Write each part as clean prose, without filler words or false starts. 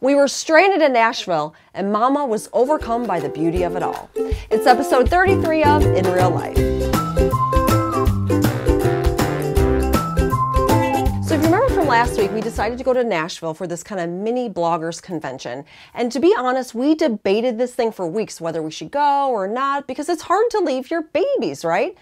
We were stranded in Nashville, and Mama was overcome by the beauty of it all. It's episode 33 of In Real Life. So if you remember from last week, we decided to go to Nashville for this kind of mini bloggers convention. And to be honest, we debated this thing for weeks, whether we should go or not, because it's hard to leave your babies, right?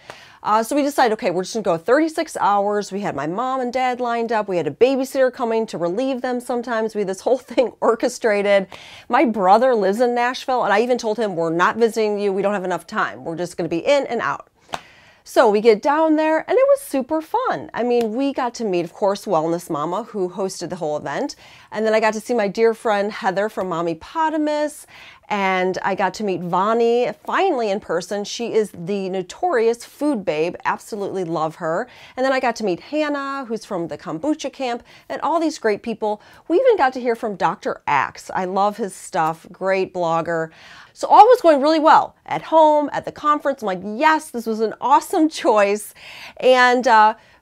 So we decided, okay, we're just gonna go 36 hours. We had my mom and dad lined up. We had a babysitter coming to relieve them sometimes. We had this whole thing orchestrated. My brother lives in Nashville, and I even told him, we're not visiting you. We don't have enough time. We're just gonna be in and out. So we get down there, and it was super fun. I mean, we got to meet, of course, Wellness Mama, who hosted the whole event. And then I got to see my dear friend Heather from Mommy Potamus. And I got to meet Vani finally in person. She is the notorious food babe. Absolutely love her. And then I got to meet Hannah, who's from the kombucha camp, and all these great people. We even got to hear from Dr. Axe. I love his stuff. Great blogger. So all was going really well at home, at the conference. I'm like, yes, this was an awesome choice. And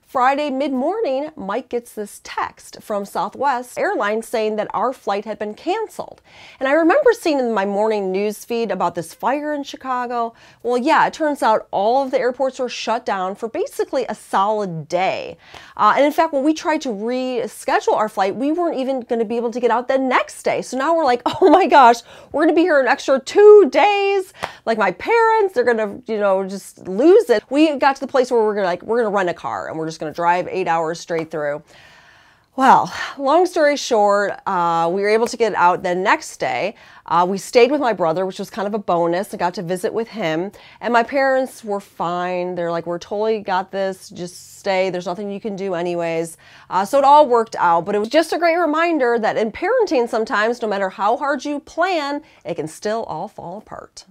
Friday mid-morning, Mike gets this text from Southwest Airlines saying that our flight had been canceled. And I remember seeing in my morning news feed about this fire in Chicago. Well, yeah, it turns out all of the airports were shut down for basically a solid day. And in fact, when we tried to reschedule our flight, we weren't even going to be able to get out the next day. So now we're like, oh my gosh, we're going to be here an extra 2 days. Like my parents, they're going to, just lose it. We got to the place where we're going to rent a car and we're just going to drive 8 hours straight through. Well, long story short, we were able to get out the next day. We stayed with my brother, which was kind of a bonus. I got to visit with him, and my parents were fine. They're like, we're totally got this, just stay. There's nothing you can do anyways. So it all worked out, but it was just a great reminder that in parenting sometimes, no matter how hard you plan, it can still all fall apart.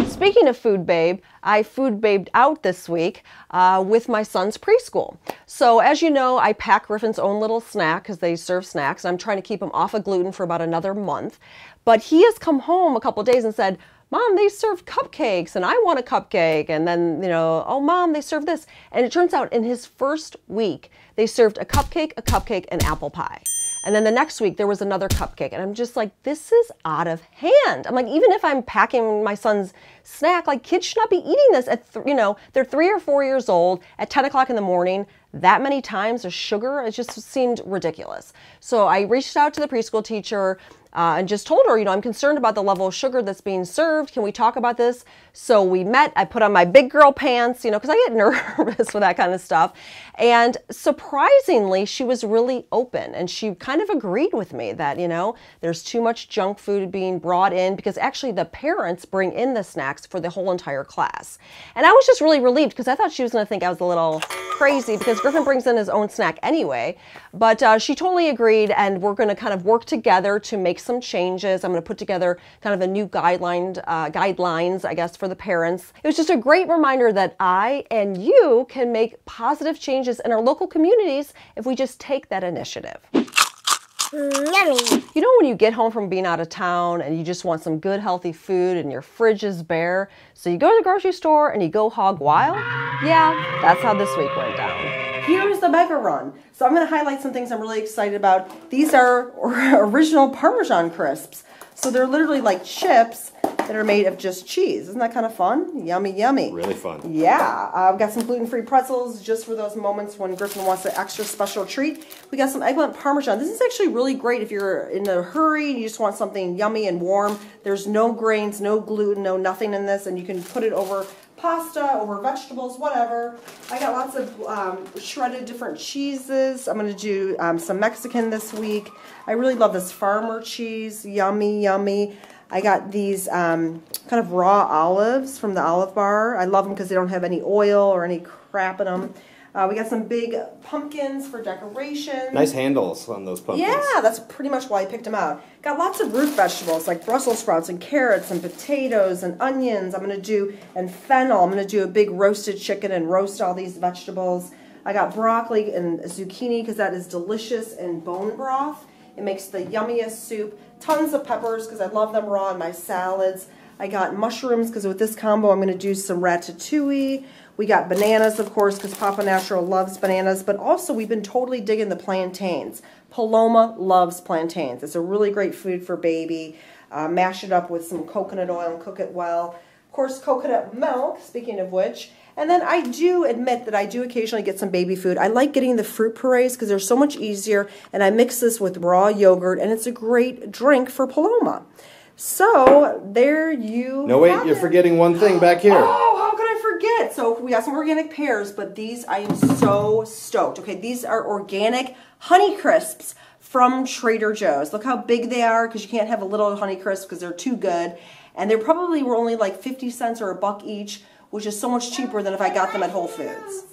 Speaking of food babe, I food babed out this week with my son's preschool. So as you know, I pack Griffin's own little snack because they serve snacks. I'm trying to keep him off of gluten for about another month. But he has come home a couple of days and said, Mom, they serve cupcakes and I want a cupcake. And then, oh, Mom, they serve this. And it turns out in his first week, they served a cupcake, and apple pie. And then the next week there was another cupcake, and I'm just like, this is out of hand. I'm like, even if I'm packing my son's snack, like kids should not be eating this at, they're 3 or 4 years old at 10 o'clock in the morning. That many times of sugar, it just seemed ridiculous. So I reached out to the preschool teacher and just told her, I'm concerned about the level of sugar that's being served. Can we talk about this? So we met. I put on my big girl pants, because I get nervous with that kind of stuff. And surprisingly, she was really open, and she kind of agreed with me that, there's too much junk food being brought in, because actually the parents bring in the snacks for the whole entire class. And I was just really relieved because I thought she was going to think I was a little crazy because Griffin brings in his own snack anyway. But she totally agreed, and we're going to kind of work together to make some changes. I'm going to put together kind of a new guidelines, I guess, for the parents. It was just a great reminder that I and you can make positive changes in our local communities if we just take that initiative. Yummy. When you get home from being out of town and you just want some good healthy food and your fridge is bare, so you go to the grocery store and you go hog wild? Yeah, that's how this week went down. Here's the mega run. So I'm going to highlight some things I'm really excited about. These are original Parmesan crisps. So they're literally like chips that are made of just cheese. Isn't that kind of fun? Yummy, yummy. Really fun. Yeah. I've got some gluten-free pretzels just for those moments when Griffin wants an extra special treat. We got some eggplant Parmesan. This is actually really great if you're in a hurry and you just want something yummy and warm. There's no grains, no gluten, no nothing in this, and you can put it over pasta, over vegetables, whatever. I got lots of shredded different cheeses. I'm going to do some Mexican this week. I really love this farmer cheese. Yummy, yummy. I got these kind of raw olives from the Olive Bar. I love them because they don't have any oil or any crap in them. We got some big pumpkins for decoration. Nice handles on those pumpkins. Yeah, that's pretty much why I picked them out. Got lots of root vegetables like Brussels sprouts and carrots and potatoes and onions. And fennel. I'm going to do a big roasted chicken and roast all these vegetables. I got broccoli and zucchini because that is delicious in bone broth. It makes the yummiest soup. Tons of peppers because I love them raw in my salads. I got mushrooms because with this combo I'm going to do some ratatouille. We got bananas, of course, because Papa Natural loves bananas. But also we've been totally digging the plantains. Paloma loves plantains. It's a really great food for baby. Mash it up with some coconut oil and cook it well. Of course, coconut milk, speaking of which. And then I do admit that I do occasionally get some baby food. I like getting the fruit purees because they're so much easier. And I mix this with raw yogurt, and it's a great drink for Paloma. So there you No, wait, have you're it. forgetting one thing back here. Oh, how could I forget? So we got some organic pears, but these I am so stoked. Okay, these are organic Honey Crisps from Trader Joe's. Look how big they are, because you can't have a little Honey Crisp because they're too good. And they probably were only like 50 cents or $1 each, which is so much cheaper than if I got them at Whole Foods.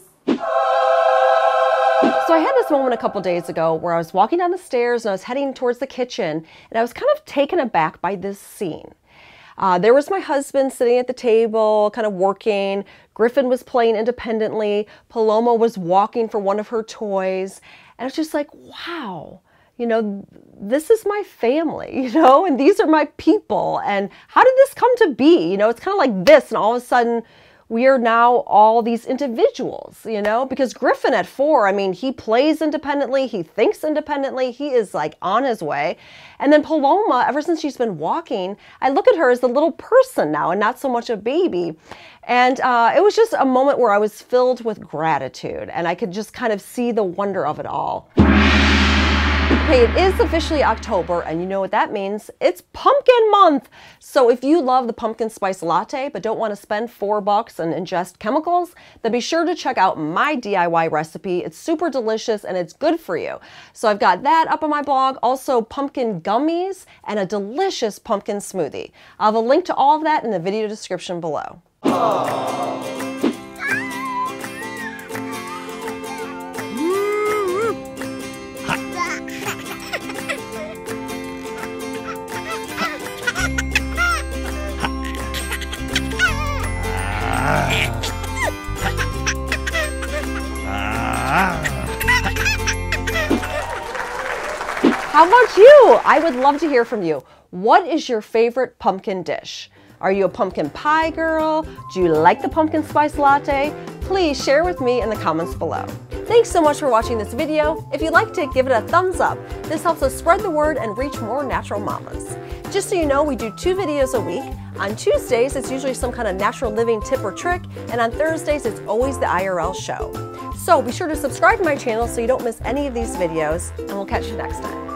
So I had this moment a couple days ago where I was walking down the stairs and I was heading towards the kitchen, and I was kind of taken aback by this scene. There was my husband sitting at the table, kind of working. Griffin was playing independently. Paloma was walking for one of her toys. And it's just like, wow, you know, this is my family, you know, and these are my people. And how did this come to be? You know, it's kind of like this, and all of a sudden, we are now all these individuals, you know, because Griffin at 4, I mean, he plays independently, he thinks independently, he is like on his way. And then Paloma, ever since she's been walking, I look at her as a little person now and not so much a baby. And it was just a moment where I was filled with gratitude, and I could just kind of see the wonder of it all. Okay, it is officially October, and you know what that means. It's pumpkin month. So if you love the pumpkin spice latte but don't want to spend $4 and ingest chemicals, then be sure to check out my DIY recipe. It's super delicious and it's good for you. So I've got that up on my blog, also pumpkin gummies and a delicious pumpkin smoothie. I'll have a link to all of that in the video description below. How about you? I would love to hear from you. What is your favorite pumpkin dish? Are you a pumpkin pie girl? Do you like the pumpkin spice latte? Please share with me in the comments below. Thanks so much for watching this video. If you liked it, give it a thumbs up. This helps us spread the word and reach more natural mamas. Just so you know, we do 2 videos a week. On Tuesdays, it's usually some kind of natural living tip or trick, and on Thursdays, it's always the IRL show. So be sure to subscribe to my channel so you don't miss any of these videos, and we'll catch you next time.